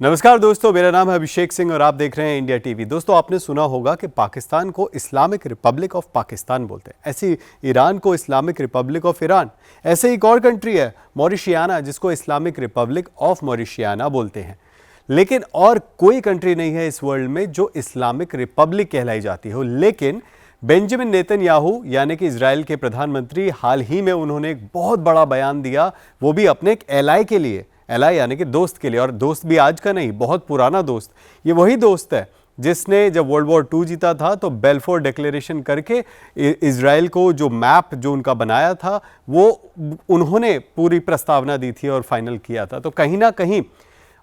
नमस्कार दोस्तों, मेरा नाम है अभिषेक सिंह और आप देख रहे हैं इंडिया टीवी। दोस्तों, आपने सुना होगा कि पाकिस्तान को इस्लामिक रिपब्लिक ऑफ पाकिस्तान बोलते हैं, ऐसी ईरान को इस्लामिक रिपब्लिक ऑफ ईरान। ऐसे एक और कंट्री है मॉरिशियाना, जिसको इस्लामिक रिपब्लिक ऑफ मॉरिशियाना बोलते हैं। लेकिन और कोई कंट्री नहीं है इस वर्ल्ड में जो इस्लामिक रिपब्लिक कहलाई जाती हो। लेकिन बेंजामिन नेतन्याहू यानी कि इजराइल के प्रधानमंत्री, हाल ही में उन्होंने एक बहुत बड़ा बयान दिया, वो भी अपने एक एलाई के लिए, एलाई यानी कि दोस्त के लिए। और दोस्त भी आज का नहीं, बहुत पुराना दोस्त। ये वही दोस्त है जिसने जब वर्ल्ड वॉर 2 जीता था तो बेल्फोर डिक्लेरेशन करके इजराइल को जो मैप जो उनका बनाया था वो उन्होंने पूरी प्रस्तावना दी थी और फाइनल किया था। तो कहीं ना कहीं,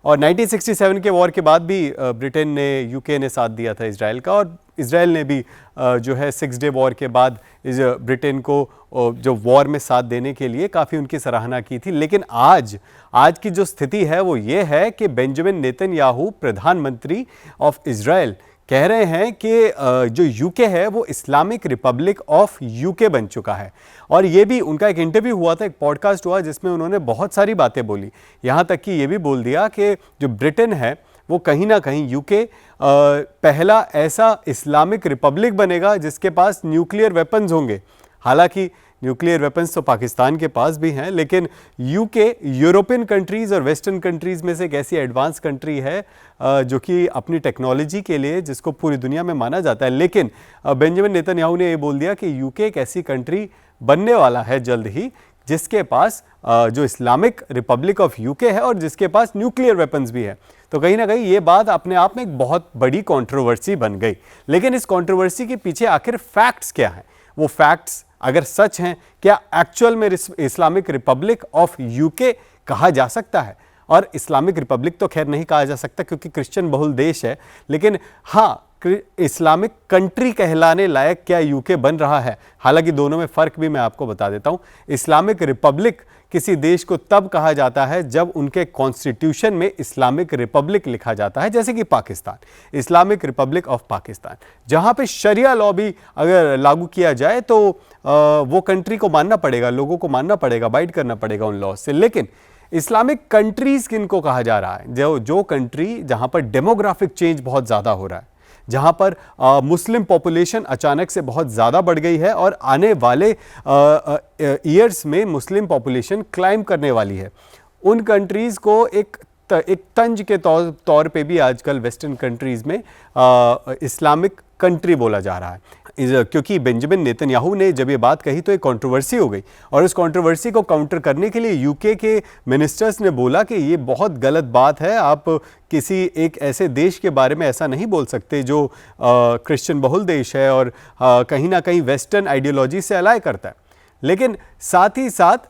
और 1967 के वॉर के बाद भी ब्रिटेन ने, यूके ने साथ दिया था इजराइल का, और इजराइल ने भी जो है 6 डे वॉर के बाद ब्रिटेन को जो वॉर में साथ देने के लिए काफ़ी उनकी सराहना की थी। लेकिन आज की जो स्थिति है वो ये है कि बेंजामिन नेतन्याहू, प्रधानमंत्री ऑफ इजराइल, कह रहे हैं कि जो यूके है वो इस्लामिक रिपब्लिक ऑफ यूके बन चुका है। और ये भी उनका एक इंटरव्यू हुआ था, एक पॉडकास्ट हुआ जिसमें उन्होंने बहुत सारी बातें बोली। यहाँ तक कि ये भी बोल दिया कि जो ब्रिटेन है वो कहीं ना कहीं यूके पहला ऐसा इस्लामिक रिपब्लिक बनेगा जिसके पास न्यूक्लियर वेपन्स होंगे। हालांकि न्यूक्लियर वेपन्स तो पाकिस्तान के पास भी हैं, लेकिन यूके यूरोपियन कंट्रीज़ और वेस्टर्न कंट्रीज़ में से एक ऐसी एडवांस कंट्री है जो कि अपनी टेक्नोलॉजी के लिए, जिसको पूरी दुनिया में माना जाता है। लेकिन बेंजामिन नेतन्याहू ने ये बोल दिया कि यूके एक ऐसी कंट्री बनने वाला है जल्द ही जिसके पास जो इस्लामिक रिपब्लिक ऑफ यूके है और जिसके पास न्यूक्लियर वेपन्स भी है। तो कहीं ना कहीं ये बात अपने आप में एक बहुत बड़ी कंट्रोवर्सी बन गई। लेकिन इस कंट्रोवर्सी के पीछे आखिर फैक्ट्स क्या हैं? वो फैक्ट्स अगर सच हैं, क्या एक्चुअल में इस्लामिक रिपब्लिक ऑफ यूके कहा जा सकता है? और इस्लामिक रिपब्लिक तो खैर नहीं कहा जा सकता क्योंकि क्रिश्चियन बहुल देश है, लेकिन हाँ, इस्लामिक कंट्री कहलाने लायक क्या यूके बन रहा है? हालांकि दोनों में फ़र्क भी मैं आपको बता देता हूं। इस्लामिक रिपब्लिक किसी देश को तब कहा जाता है जब उनके कॉन्स्टिट्यूशन में इस्लामिक रिपब्लिक लिखा जाता है, जैसे कि Pakistan, Islamic Republic of Pakistan, जहां पे शरिया लॉ भी अगर लागू किया जाए तो वो कंट्री को मानना पड़ेगा, लोगों को मानना पड़ेगा, अबाइड करना पड़ेगा उन लॉ से। लेकिन इस्लामिक कंट्रीज किनको कहा जा रहा है? जो कंट्री जहां पर डेमोग्राफिक चेंज बहुत ज़्यादा हो रहा है, जहां पर मुस्लिम पॉपुलेशन अचानक से बहुत ज़्यादा बढ़ गई है और आने वाले ईयर्स में मुस्लिम पॉपुलेशन क्लाइम करने वाली है, उन कंट्रीज़ को एक तंज के तौर पे भी आजकल वेस्टर्न कंट्रीज़ में इस्लामिक कंट्री बोला जा रहा है। क्योंकि बेंजामिन नेतन्याहू ने जब ये बात कही तो एक कंट्रोवर्सी हो गई, और उस कंट्रोवर्सी को काउंटर करने के लिए यूके के मिनिस्टर्स ने बोला कि ये बहुत गलत बात है, आप किसी एक ऐसे देश के बारे में ऐसा नहीं बोल सकते जो क्रिश्चियन बहुल देश है और कहीं ना कहीं वेस्टर्न आइडियोलॉजी से अलाय करता है। लेकिन साथ ही साथ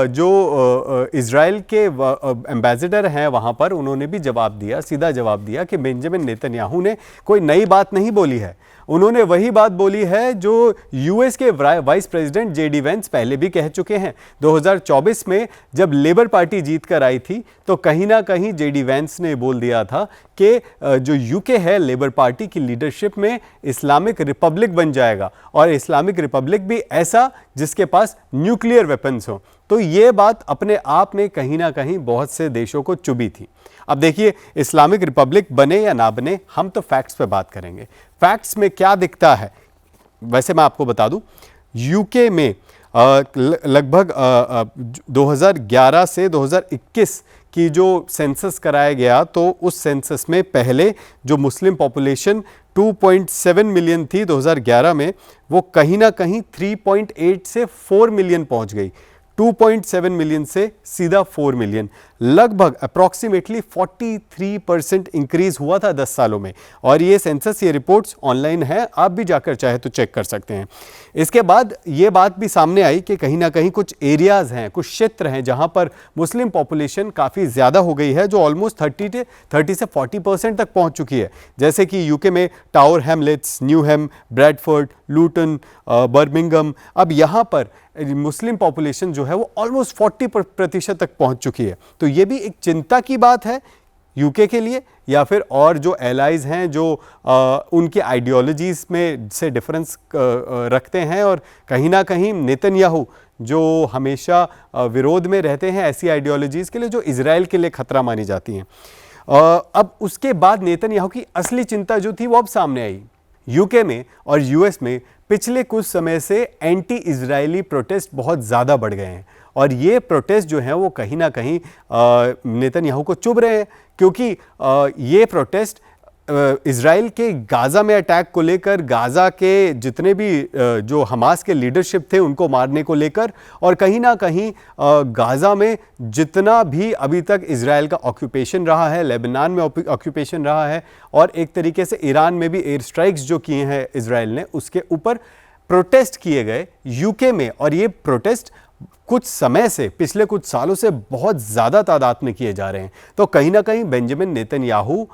जो इजराइल के एम्बेसडर हैं वहाँ पर, उन्होंने भी जवाब दिया, सीधा जवाब दिया कि बेंजामिन नेतन्याहू ने कोई नई बात नहीं बोली है। उन्होंने वही बात बोली है जो यूएस के वाइस प्रेसिडेंट जेडी वेंस पहले भी कह चुके हैं। 2024 में जब लेबर पार्टी जीत कर आई थी तो कहीं ना कहीं जेडी वेंस ने बोल दिया था कि जो यूके है, लेबर पार्टी की लीडरशिप में इस्लामिक रिपब्लिक बन जाएगा, और इस्लामिक रिपब्लिक भी ऐसा जिसके पास न्यूक्लियर वेपन्स हो। तो ये बात अपने आप में कहीं ना कहीं बहुत से देशों को चुभी थी। अब देखिए, इस्लामिक रिपब्लिक बने या ना बने, हम तो फैक्ट्स पे बात करेंगे। फैक्ट्स में क्या दिखता है? वैसे मैं आपको बता दूं, यूके में लगभग 2011 से 2021 की जो सेंसस कराया गया, तो उस सेंसस में पहले जो मुस्लिम पॉपुलेशन 2.7 मिलियन थी 2011 में, वो कहीं ना कहीं 3.8 से 4 मिलियन पहुंच गई। 2.7 मिलियन से सीधा 4 मिलियन, लगभग अप्रॉक्सीमेटली 43% इंक्रीज हुआ था 10 सालों में। और ये सेंसस, ये रिपोर्ट्स ऑनलाइन है, आप भी जाकर चाहे तो चेक कर सकते हैं। इसके बाद ये बात भी सामने आई कि कहीं ना कहीं कुछ एरियाज़ हैं, कुछ क्षेत्र हैं जहां पर मुस्लिम पॉपुलेशन काफ़ी ज़्यादा हो गई है, जो ऑलमोस्ट 30 से 40% तक पहुंच चुकी है। जैसे कि यूके में tower Hamlet's, न्यूहैम, Bradford, Lutan, Birmingham, अब यहाँ पर मुस्लिम पॉपुलेशन जो है वो ऑलमोस्ट 40% तक पहुंच चुकी है। तो ये भी एक चिंता की बात है यूके के लिए, या फिर और जो एलाइज हैं जो उनकी आइडियोलॉजीज में से डिफरेंस रखते हैं, और कहीं ना कहीं नेतन्याहू जो हमेशा विरोध में रहते हैं ऐसी आइडियोलॉजीज के लिए जो इजराइल के लिए खतरा मानी जाती हैं। अब उसके बाद नेतन्याहू की असली चिंता जो थी वो अब सामने आई। यूके में और यूएस में पिछले कुछ समय से एंटी इजरायली प्रोटेस्ट बहुत ज़्यादा बढ़ गए हैं और ये प्रोटेस्ट जो हैं वो कहीं ना कहीं नेतन्याहू को चुभ रहे हैं, क्योंकि ये प्रोटेस्ट इजराइल के गाज़ा में अटैक को लेकर, गाज़ा के जितने भी जो हमास के लीडरशिप थे उनको मारने को लेकर, और कहीं ना कहीं गाज़ा में जितना भी अभी तक इजराइल का ऑक्यूपेशन रहा है, लेबनान में ऑक्यूपेशन रहा है, और एक तरीके से ईरान में भी एयर स्ट्राइक्स जो किए हैं इजराइल ने, उसके ऊपर प्रोटेस्ट किए गए यूके में। और ये प्रोटेस्ट कुछ समय से, पिछले कुछ सालों से बहुत ज़्यादा तादाद में किए जा रहे हैं। तो कहीं ना कहीं बेंजामिन नेतन्याहू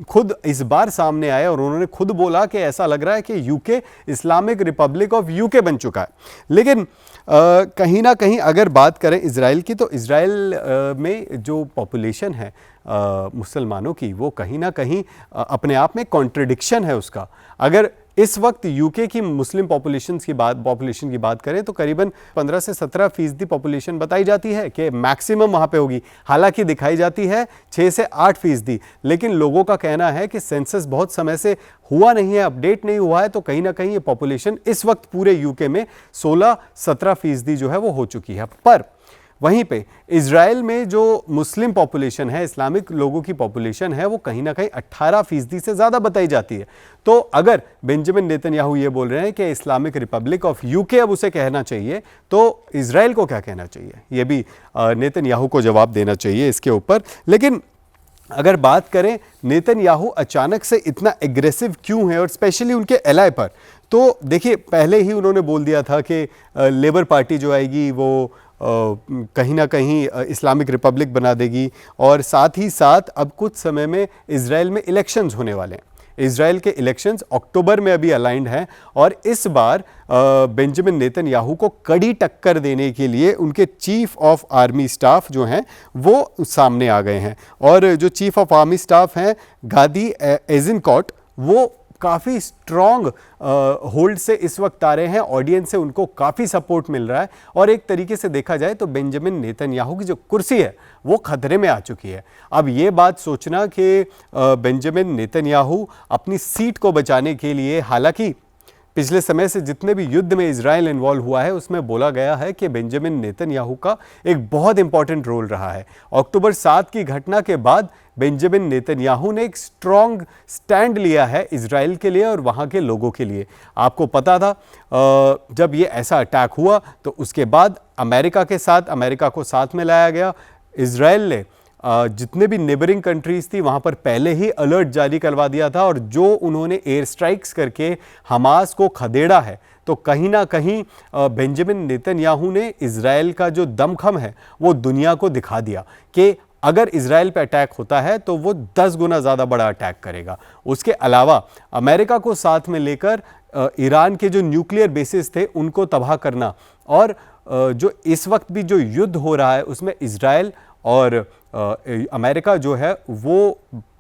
खुद इस बार सामने आए और उन्होंने खुद बोला कि ऐसा लग रहा है कि UK Islamic Republic of UK बन चुका है। लेकिन कहीं ना कहीं अगर बात करें इजराइल की, तो इजराइल में जो पॉपुलेशन है मुसलमानों की, वो कहीं ना कहीं अपने आप में कॉन्ट्रडिक्शन है उसका। अगर इस वक्त यूके की मुस्लिम पॉपुलेशन की बात करें तो करीबन 15 से 17% पॉपुलेशन बताई जाती है कि मैक्सिमम वहाँ पे होगी। हालांकि दिखाई जाती है 6 से 8%, लेकिन लोगों का कहना है कि सेंसस बहुत समय से हुआ नहीं है, अपडेट नहीं हुआ है, तो कहीं ना कहीं ये पॉपुलेशन इस वक्त पूरे यूके में 16-17% जो है वो हो चुकी है। पर वहीं पे इजराइल में जो मुस्लिम पॉपुलेशन है, इस्लामिक लोगों की पॉपुलेशन है, वो कहीं ना कहीं 18% से ज़्यादा बताई जाती है। तो अगर बेंजामिन नेतन्याहू ये बोल रहे हैं कि इस्लामिक रिपब्लिक ऑफ यूके अब उसे कहना चाहिए, तो इजराइल को क्या कहना चाहिए, ये भी नेतन्याहू को जवाब देना चाहिए इसके ऊपर। लेकिन अगर बात करें नेतन्याहू अचानक से इतना एग्रेसिव क्यों है, और स्पेशली उनके एलाय पर, तो देखिए पहले ही उन्होंने बोल दिया था कि लेबर पार्टी जो आएगी वो कहीं ना कहीं इस्लामिक रिपब्लिक बना देगी, और साथ ही साथ अब कुछ समय में इजराइल में इलेक्शंस होने वाले हैं। इजराइल के इलेक्शंस अक्टूबर में अभी अलाइंड हैं, और इस बार बेंजामिन नेतन्याहू को कड़ी टक्कर देने के लिए उनके चीफ ऑफ आर्मी स्टाफ जो हैं वो सामने आ गए हैं। और जो चीफ ऑफ आर्मी स्टाफ हैं गादी एजिनकॉट, वो काफ़ी स्ट्रॉन्ग होल्ड से इस वक्त आ रहे हैं, ऑडियंस से उनको काफ़ी सपोर्ट मिल रहा है, और एक तरीके से देखा जाए तो बेंजामिन नेतन्याहू की जो कुर्सी है वो खतरे में आ चुकी है। अब ये बात सोचना कि बेंजामिन नेतन्याहू अपनी सीट को बचाने के लिए, हालांकि पिछले समय से जितने भी युद्ध में इजराइल इन्वॉल्व हुआ है उसमें बोला गया है कि बेंजामिन नेतन्याहू का एक बहुत इंपॉर्टेंट रोल रहा है। अक्टूबर 7 की घटना के बाद बेंजामिन नेतन्याहू ने एक स्ट्रॉन्ग स्टैंड लिया है इजराइल के लिए और वहाँ के लोगों के लिए। आपको पता था जब ये ऐसा अटैक हुआ तो उसके बाद अमेरिका को साथ में लाया गया। इजराइल ने जितने भी नेबरिंग कंट्रीज़ थी वहाँ पर पहले ही अलर्ट जारी करवा दिया था, और जो उन्होंने एयर स्ट्राइक्स करके हमास को खदेड़ा है, तो कहीं ना कहीं बेंजामिन नेतन्याहू ने इजराइल का जो दमखम है वो दुनिया को दिखा दिया कि अगर इजराइल पे अटैक होता है तो वो 10 गुना ज़्यादा बड़ा अटैक करेगा। उसके अलावा अमेरिका को साथ में लेकर ईरान के जो न्यूक्लियर बेसिस थे उनको तबाह करना, और जो इस वक्त भी जो युद्ध हो रहा है उसमें इजराइल और अमेरिका जो है वो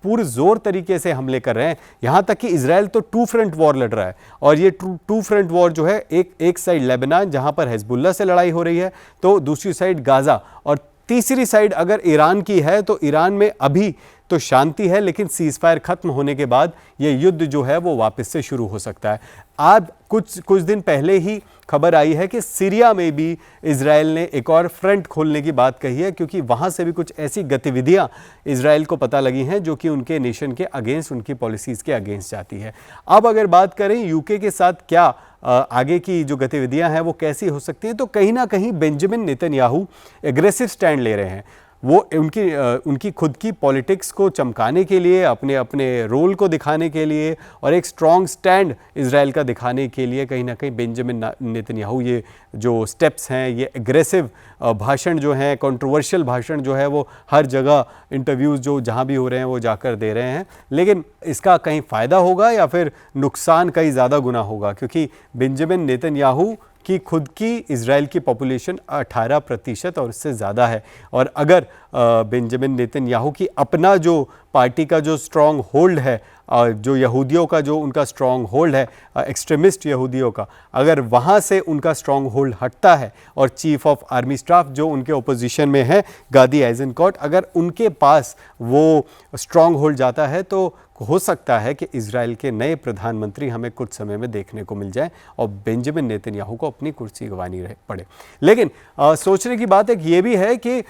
पुरजोर तरीके से हमले कर रहे हैं। यहाँ तक कि इजराइल तो 2 फ्रंट वॉर लड़ रहा है, और ये 2 फ्रंट वॉर जो है एक साइड लेबनान जहाँ पर हिजबुल्लाह से लड़ाई हो रही है, तो दूसरी साइड गाज़ा, और तीसरी साइड अगर ईरान की है तो ईरान में अभी तो शांति है, लेकिन सीज़फायर खत्म होने के बाद ये युद्ध जो है वो वापस से शुरू हो सकता है। आज कुछ दिन पहले ही खबर आई है कि सीरिया में भी इजराइल ने एक और फ्रंट खोलने की बात कही है, क्योंकि वहाँ से भी कुछ ऐसी गतिविधियाँ इजराइल को पता लगी हैं जो कि उनके नेशन के अगेंस्ट, उनकी पॉलिसीज़ के अगेंस्ट जाती है। अब अगर बात करें यूके के साथ क्या आगे की जो गतिविधियां हैं वो कैसी हो सकती हैं, तो कहीं ना कहीं बेंजामिन नेतन्याहू एग्रेसिव स्टैंड ले रहे हैं। वो उनकी खुद की पॉलिटिक्स को चमकाने के लिए, अपने रोल को दिखाने के लिए, और एक स्ट्रॉन्ग स्टैंड इजराइल का दिखाने के लिए कहीं ना कहीं बेंजामिन नेतन्याहू ये जो स्टेप्स हैं, ये एग्रेसिव भाषण जो हैं, कंट्रोवर्शियल भाषण जो है वो हर जगह इंटरव्यूज़ जो जहाँ भी हो रहे हैं वो जाकर दे रहे हैं। लेकिन इसका कहीं फ़ायदा होगा या फिर नुकसान कहीं ज़्यादा गुना होगा, क्योंकि बेंजामिन नेतन्याहू कि खुद की इजराइल की पॉपुलेशन 18% और उससे ज़्यादा है, और अगर बेंजामिन नेतन्याहू की अपना जो पार्टी का जो स्ट्रॉन्ग होल्ड है जो यहूदियों का जो उनका स्ट्रॉन्ग होल्ड है, एक्सट्रीमिस्ट यहूदियों का, अगर वहाँ से उनका स्ट्रॉन्ग होल्ड हटता है और चीफ ऑफ आर्मी स्टाफ जो उनके ओपोजिशन में है गादी ऐजनकोट, अगर उनके पास वो स्ट्रॉन्ग होल्ड जाता है तो हो सकता है कि इजराइल के नए प्रधानमंत्री हमें कुछ समय में देखने को मिल जाए और बेंजामिन नेतन्याहू को अपनी कुर्सी गंवानी पड़े। लेकिन सोचने की बात एक ये भी है कि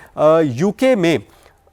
यूके में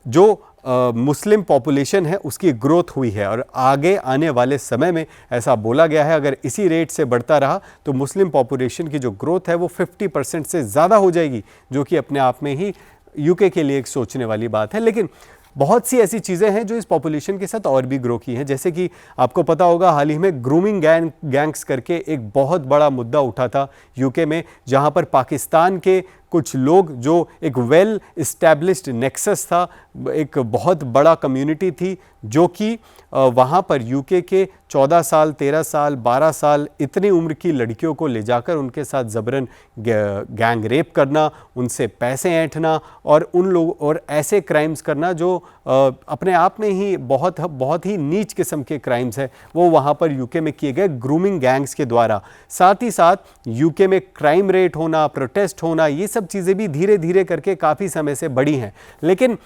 जो मुस्लिम पॉपुलेशन है उसकी ग्रोथ हुई है और आगे आने वाले समय में ऐसा बोला गया है अगर इसी रेट से बढ़ता रहा तो मुस्लिम पॉपुलेशन की जो ग्रोथ है वो 50% से ज़्यादा हो जाएगी, जो कि अपने आप में ही यूके के लिए एक सोचने वाली बात है। लेकिन बहुत सी ऐसी चीज़ें हैं जो इस पॉपुलेशन के साथ और भी ग्रो की हैं, जैसे कि आपको पता होगा हाल ही में ग्रूमिंग गैंग्स करके एक बहुत बड़ा मुद्दा उठा था यूके में, जहां पर पाकिस्तान के कुछ लोग जो एक वेल इस्टेब्लिश्ड नेक्सस था, एक बहुत बड़ा कम्युनिटी थी जो कि वहाँ पर यूके के 14 साल 13 साल 12 साल इतनी उम्र की लड़कियों को ले जाकर उनके साथ ज़बरन गैंग रेप करना, उनसे पैसे ऐंठना और उन लोग और ऐसे क्राइम्स करना जो अपने आप में ही बहुत ही नीच किस्म के क्राइम्स हैं, वो वहाँ पर यूके में किए गए ग्रूमिंग गैंग्स के द्वारा। साथ ही साथ यूके में क्राइम रेट होना, प्रोटेस्ट होना, ये सब चीज़ें भी धीरे धीरे करके काफ़ी समय से बढ़ी हैं। लेकिन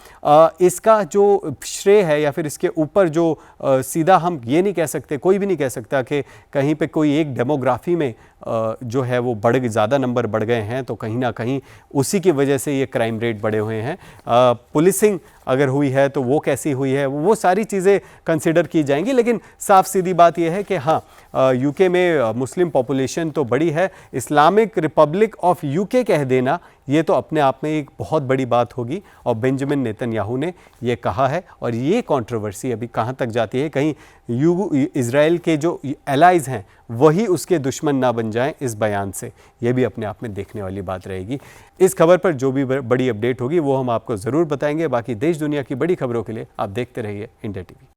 इसका जो श्रेय है या फिर इसके ऊपर जो सीधा हम ये नहीं कह सकते, कोई भी नहीं कह सकता कि कहीं पे कोई एक डेमोग्राफी में जो है वो ज़्यादा नंबर बढ़ गए हैं तो कहीं ना कहीं उसी की वजह से ये क्राइम रेट बढ़े हुए हैं। पुलिसिंग अगर हुई है तो वो कैसी हुई है, वो सारी चीज़ें कंसिडर की जाएंगी। लेकिन साफ सीधी बात यह है कि हाँ, यूके में मुस्लिम पॉपुलेशन तो बड़ी है, इस्लामिक रिपब्लिक ऑफ यूके कह देना ये तो अपने आप में एक बहुत बड़ी बात होगी और बेंजामिन नेतन्याहू ने ये कहा है और ये कंट्रोवर्सी अभी कहाँ तक जाती है, कहीं इजराइल के जो एलाइज हैं वही उसके दुश्मन ना बन जाएं इस बयान से, ये भी अपने आप में देखने वाली बात रहेगी। इस खबर पर जो भी बड़ी अपडेट होगी वो हम आपको ज़रूर बताएंगे। बाकी देश दुनिया की बड़ी खबरों के लिए आप देखते रहिए इंडिया टीवी।